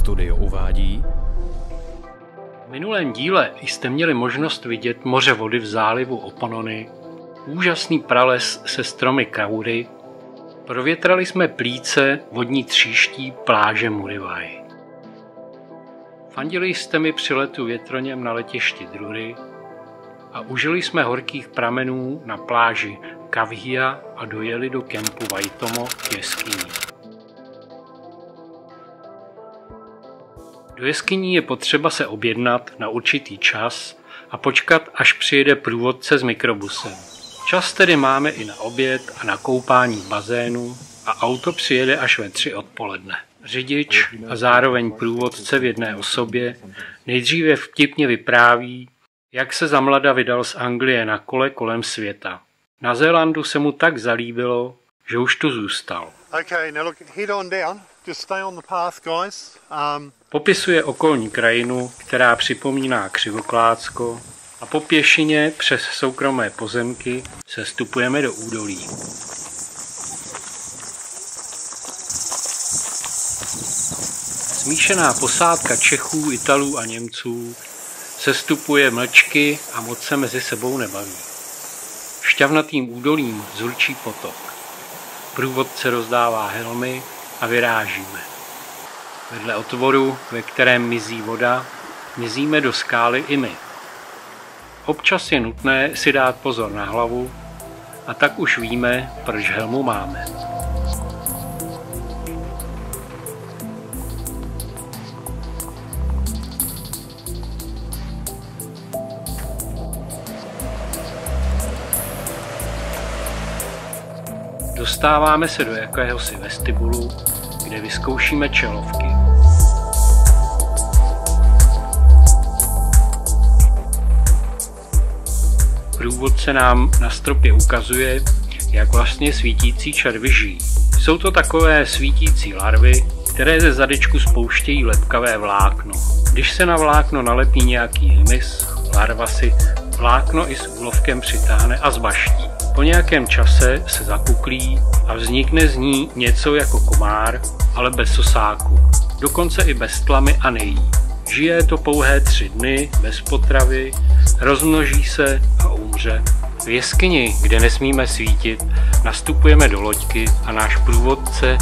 Studio uvádí. V minulém díle jste měli možnost vidět moře vody v zálivu Opanony, úžasný prales se stromy kaury, provětrali jsme plíce vodní tříští pláže Murivaj. Fandili jste mi při letu větroněm na letišti Drury a užili jsme horkých pramenů na pláži Kavhia a dojeli do kempu Vaitomo k jeskyni. Do jeskyní je potřeba se objednat na určitý čas a počkat, až přijede průvodce s mikrobusem. Čas tedy máme i na oběd a na koupání v bazénu a auto přijede až ve 3 odpoledne. Řidič a zároveň průvodce v jedné osobě nejdříve vtipně vypráví, jak se za mlada vydal z Anglie na kole kolem světa. Na Zélandu se mu tak zalíbilo, že už tu zůstal. Popisuje okolní krajinu, která připomíná Křivoklácko, a po pěšině přes soukromé pozemky se vstupujeme do údolí. Smíšená posádka Čechů, Italů a Němců sestupuje mlčky a moc se mezi sebou nebaví. Šťavnatým údolím zurčí potok. Průvodce rozdává helmy a vyrážíme. Vedle otvoru, ve kterém mizí voda, mizíme do skály i my. Občas je nutné si dát pozor na hlavu a tak už víme, proč helmu máme. Dostáváme se do jakéhosi vestibulu, kde vyzkoušíme čelovky. Průvodce nám na stropě ukazuje, jak vlastně svítící červy žijí. Jsou to takové svítící larvy, které ze zadečku spouštějí lepkavé vlákno. Když se na vlákno nalepí nějaký hmyz, larva si vlákno i s úlovkem přitáhne a zbaští. Po nějakém čase se zakuklí a vznikne z ní něco jako komár, ale bez sosáku. Dokonce i bez tlamy a nejí. Žije to pouhé 3 dny, bez potravy, rozmnoží se a umře. V jeskyni, kde nesmíme svítit, nastupujeme do loďky a náš průvodce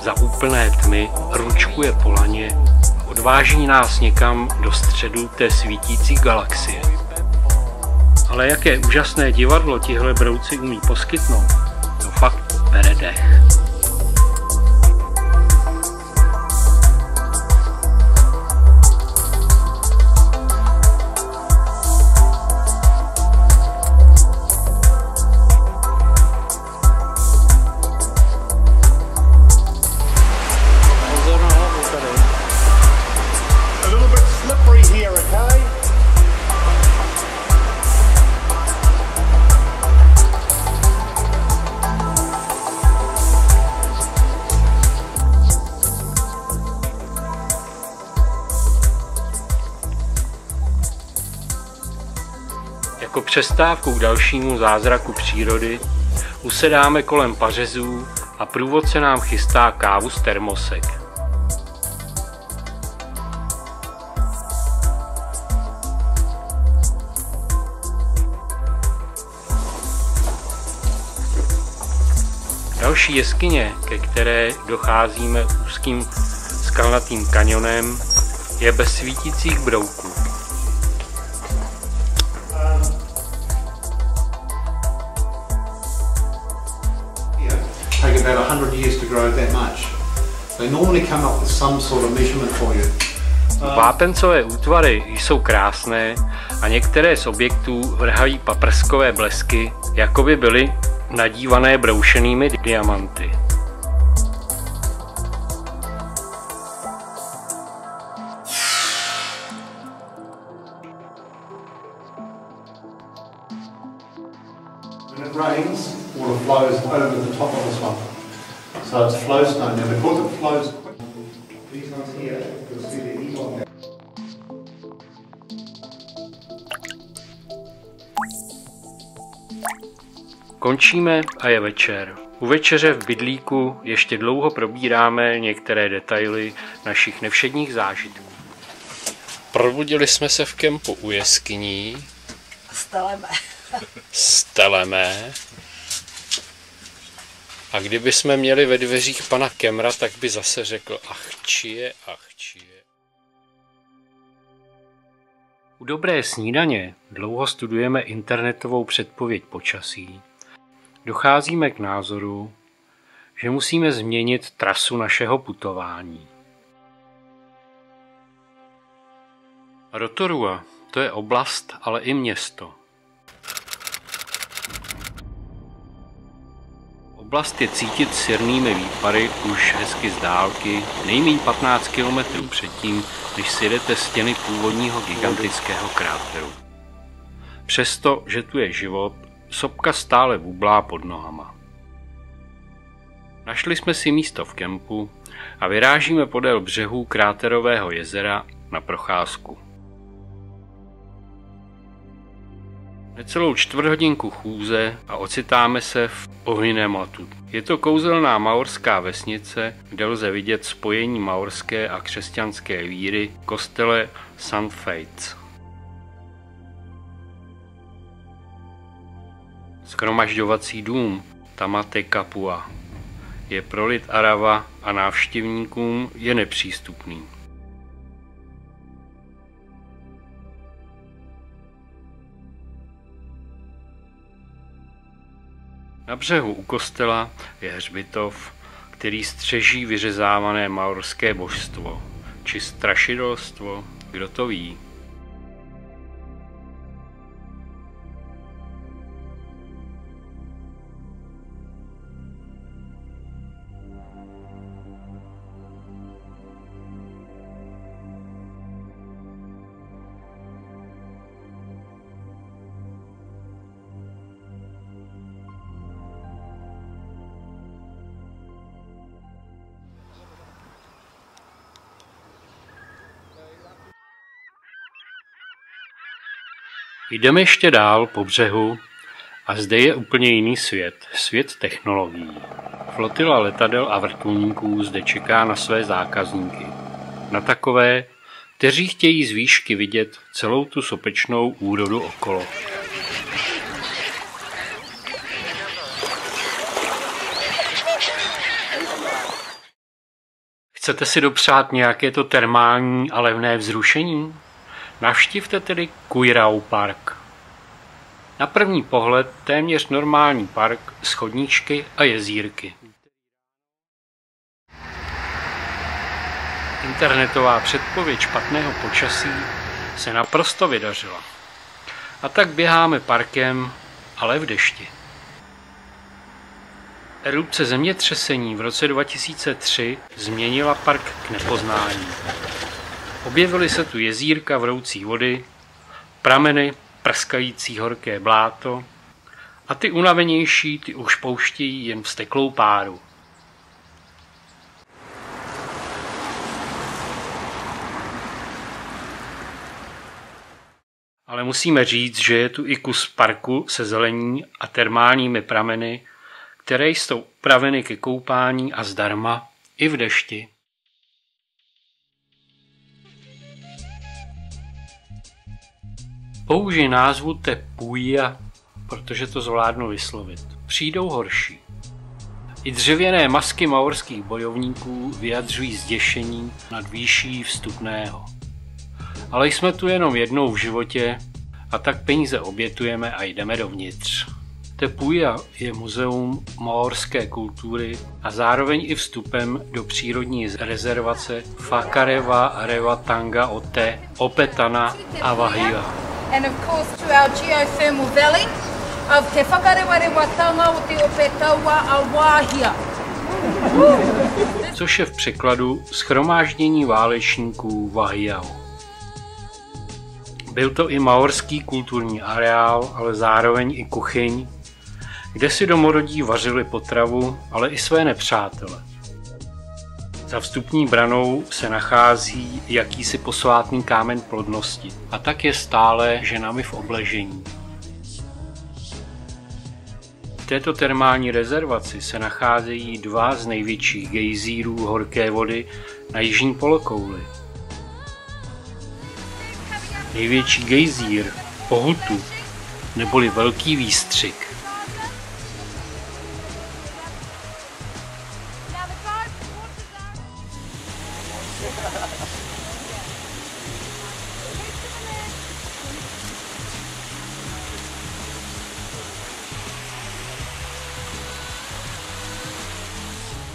za úplné tmy ručkuje po laně a odváží nás někam do středu té svítící galaxie. Ale jaké úžasné divadlo tihle brouci umí poskytnout, to fakt bere dech. Jako přestávku k dalšímu zázraku přírody usedáme kolem pařezů a průvodce nám chystá kávu z termosek. Další jeskyně, ke které docházíme úzkým skalnatým kanionem, je bez svítících brouků. Take about 100 years to grow that much. They normally come up with some sort of measurement for you. Vápencové útvary jsou krásné a některé z objektů vrhají paprskové blesky, jako by byly nadívané broušenými diamanty. When it rains, water flows over the top of the swamp. So it's flow stone. Now because it flows quick, these ones here, you'll see the e-bomb there. Končíme a je večer. U večeře v bydlíku ještě dlouho probíráme některé detaily našich nevšedních zážitků. Probudili jsme se v kempu u jeskyní. Steleme. A kdyby jsme měli ve dveřích pana Kemra, tak by zase řekl achčije. U dobré snídaně dlouho studujeme internetovou předpověď počasí. Docházíme k názoru, že musíme změnit trasu našeho putování. Rotorua, to je oblast, ale i město. Oblast je cítit sirnými výpary už hezky z dálky, nejméně 15 km předtím, než si jdete stěny původního gigantického kráteru. Přesto, že tu je život, sopka stále bublá pod nohama. Našli jsme si místo v kempu a vyrážíme podél břehů kráterového jezera na procházku. Necelou čtvrthodinku chůze a ocitáme se v Ohinematu. Je to kouzelná maorská vesnice, kde lze vidět spojení maorské a křesťanské víry v kostele St. Faiths. Shromažďovací dům Tamate Kapua je pro lid Arava a návštěvníkům je nepřístupný. Na břehu u kostela je hřbitov, který střeží vyřezávané maorské božstvo, či strašidelstvo, kdo to ví. Jdeme ještě dál po břehu a zde je úplně jiný svět, svět technologií. Flotila letadel a vrtulníků zde čeká na své zákazníky. Na takové, kteří chtějí z výšky vidět celou tu sopečnou úrodu okolo. Chcete si dopřát nějaké to termální a levné vzrušení? Navštivte tedy Kuirau Park. Na první pohled téměř normální park s chodníčky a jezírky. Internetová předpověď špatného počasí se naprosto vydařila. A tak běháme parkem, ale v dešti. Erupce zemětřesení v roce 2003 změnila park k nepoznání. Objevily se tu jezírka vroucí vody, prameny, prskající horké bláto a ty unavenější, ty už pouštějí jen vzteklou páru. Ale musíme říct, že je tu i kus parku se zelení a termálními prameny, které jsou upraveny ke koupání a zdarma i v dešti. Použij názvu Tepuia, protože to zvládnu vyslovit. Přijdou horší. I dřevěné masky maorských bojovníků vyjadřují zděšení nad výší vstupného. Ale jsme tu jenom jednou v životě a tak peníze obětujeme a jdeme dovnitř. Tepuia je muzeum maorské kultury a zároveň i vstupem do přírodní rezervace Whakarewa-Rewatanga-Ote, Opetana a Wahia. And of course to our geothermal valley of Te Whakarewa-Rewatanga o Te Opetaua a Wahia. Což je v překladu shromáždění válečníků Wahiao. Byl to i maorský kulturní areál, ale zároveň i kuchyň, kde si domorodí vařili potravu, ale i své nepřátele. Za vstupní branou se nachází jakýsi posvátný kámen plodnosti a tak je stále ženami v obležení. této termální rezervaci se nacházejí dva z největších gejzírů horké vody na jižní polokouli. Největší gejzír Pohutu neboli Velký výstřik.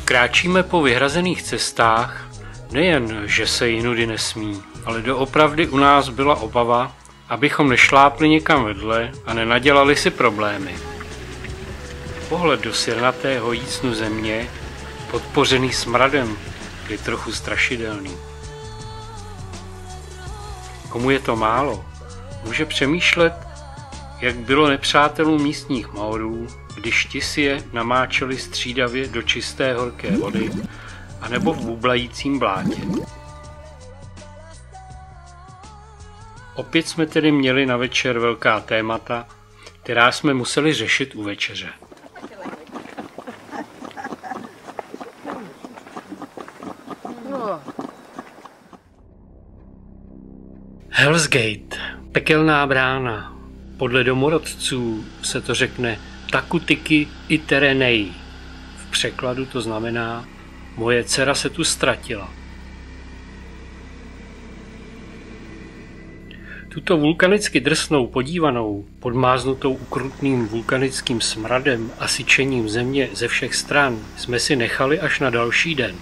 Kráčíme po vyhrazených cestách, nejen, že se jinudy nesmí, ale doopravdy u nás byla obava, abychom nešlápli někam vedle a nenadělali si problémy. Pohled do sirnatého jícnu země, podpořený smradem, je trochu strašidelný. Komu je to málo, může přemýšlet, jak bylo nepřátelům místních Maorů, když ti si je namáčeli střídavě do čisté horké vody anebo v bublajícím blátě. Opět jsme tedy měli na večer velká témata, která jsme museli řešit u večeře. Hell's Gate, pekelná brána. Podle domorodců se to řekne Takutiki Iterenei. V překladu to znamená moje dcera se tu ztratila. Tuto vulkanicky drsnou podívanou, podmáznutou ukrutným vulkanickým smradem a syčením země ze všech stran jsme si nechali až na další den.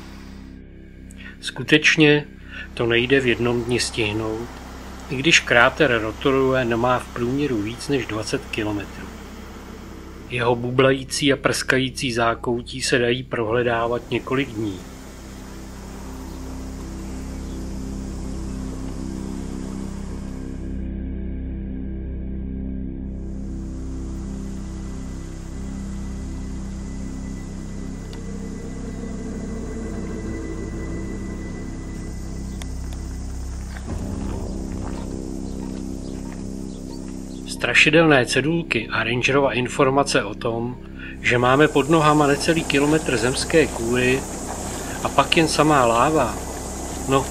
Skutečně to nejde v jednom dni stihnout, i když kráter Rotorua nemá v průměru víc než 20 kilometrů. Jeho bublající a prskající zákoutí se dají prohledávat několik dní. Strašidelné cedulky a rangerova informace o tom, že máme pod nohama necelý kilometr zemské kůry a pak jen samá láva, no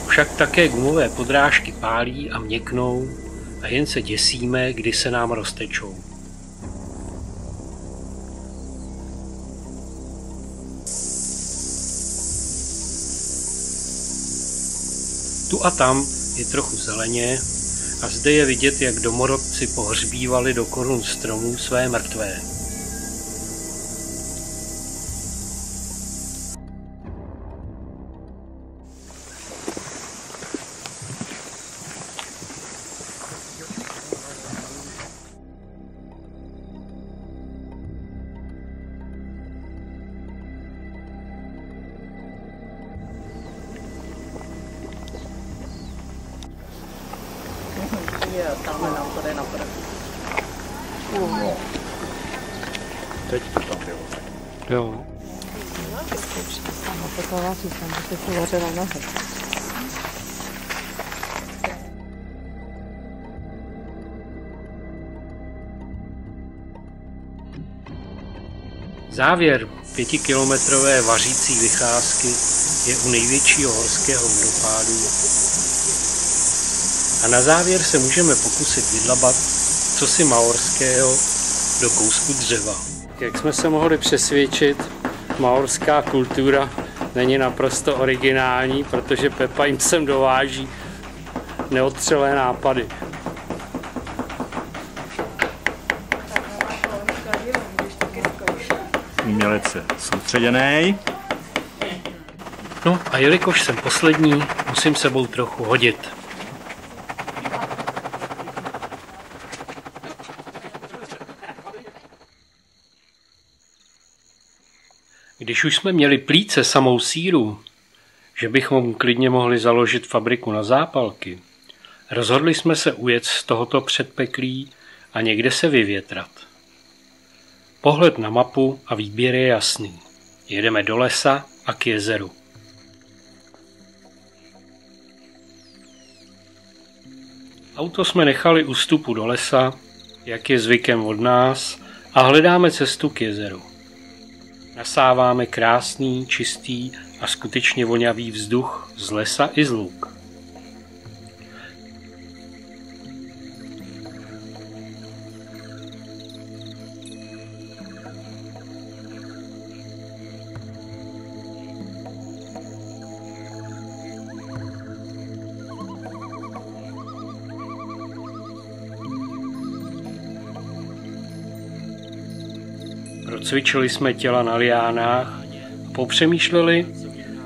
však také gumové podrážky pálí a měknou a jen se děsíme, kdy se nám roztečou. Tu a tam je trochu zeleně, a zde je vidět, jak domorodci pohřbívali do korun stromů své mrtvé. Teď to tam bylo. Jo. Závěr 5kilometrové vařící vycházky je u největšího horského vodopádu a na závěr se můžeme pokusit vydlabat cosi maorského do kousku dřeva. Jak jsme se mohli přesvědčit, maorská kultura není naprosto originální, protože Pepa jim sem dováží neotřelé nápady. Umělec je soustředěnej. No a jelikož jsem poslední, musím sebou trochu hodit. Když už jsme měli plíce samou síru, že bychom klidně mohli založit fabriku na zápalky, rozhodli jsme se ujet z tohoto předpeklí a někde se vyvětrat. Pohled na mapu a výběr je jasný. Jedeme do lesa a k jezeru. Auto jsme nechali u vstupu do lesa, jak je zvykem od nás, a hledáme cestu k jezeru. Nasáváme krásný, čistý a skutečně vonavý vzduch z lesa i z luk. Procvičili jsme těla na liánách a popřemýšleli,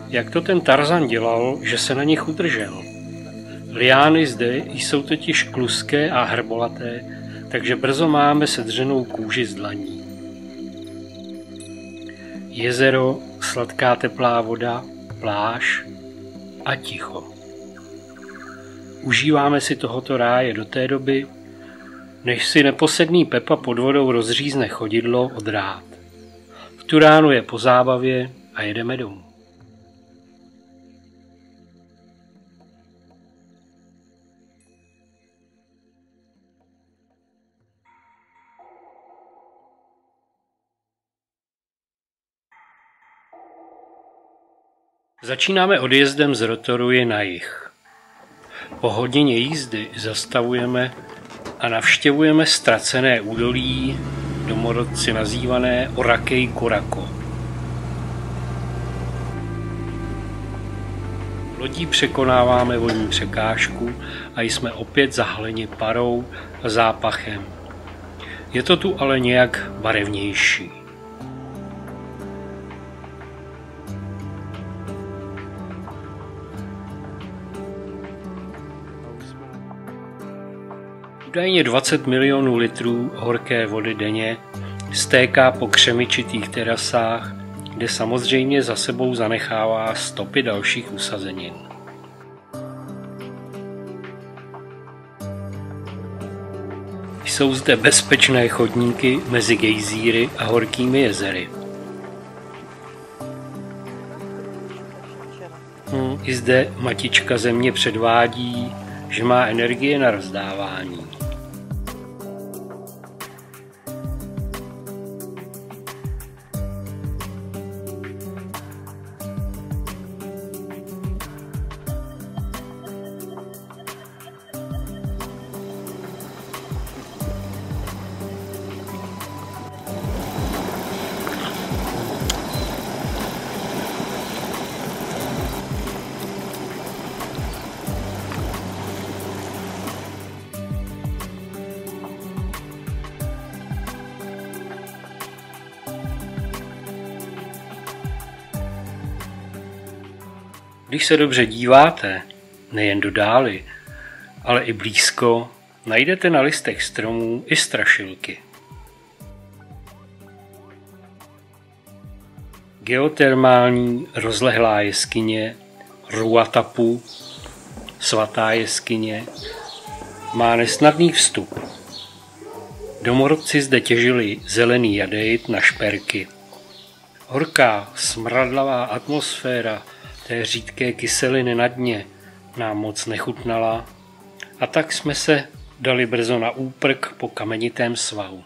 jak to ten Tarzan dělal, že se na nich udržel. Liány zde jsou totiž kluské a hrbolaté, takže brzo máme sedřenou kůži z dlaní. Jezero, sladká teplá voda, pláž a ticho. Užíváme si tohoto ráje do té doby, než si neposedný Pepa pod vodou rozřízne chodidlo od drát. V tu ránu je po zábavě a jedeme domů. Začínáme odjezdem z Rotoruje na jih. Po hodině jízdy zastavujeme a navštěvujeme ztracené údolí, domorodci nazývané Orakei Korako. Lodí překonáváme vodní překážku a jsme opět zahaleni parou a zápachem. Je to tu ale nějak barevnější. Údajně 20 milionů litrů horké vody denně stéká po křemičitých terasách, kde samozřejmě za sebou zanechává stopy dalších usazenin. Jsou zde bezpečné chodníky mezi gejzíry a horkými jezery. I zde matička země předvádí, že má energie na rozdávání. Když se dobře díváte, nejen do dály, ale i blízko, najdete na listech stromů i strašilky. Geotermální rozlehlá jeskyně Ruatapu, svatá jeskyně, má nesnadný vstup. Domorodci zde těžili zelený jadeit na šperky. Horká, smradlavá atmosféra té řídké kyseliny na dně nám moc nechutnala a tak jsme se dali brzo na úprk po kamenitém svahu.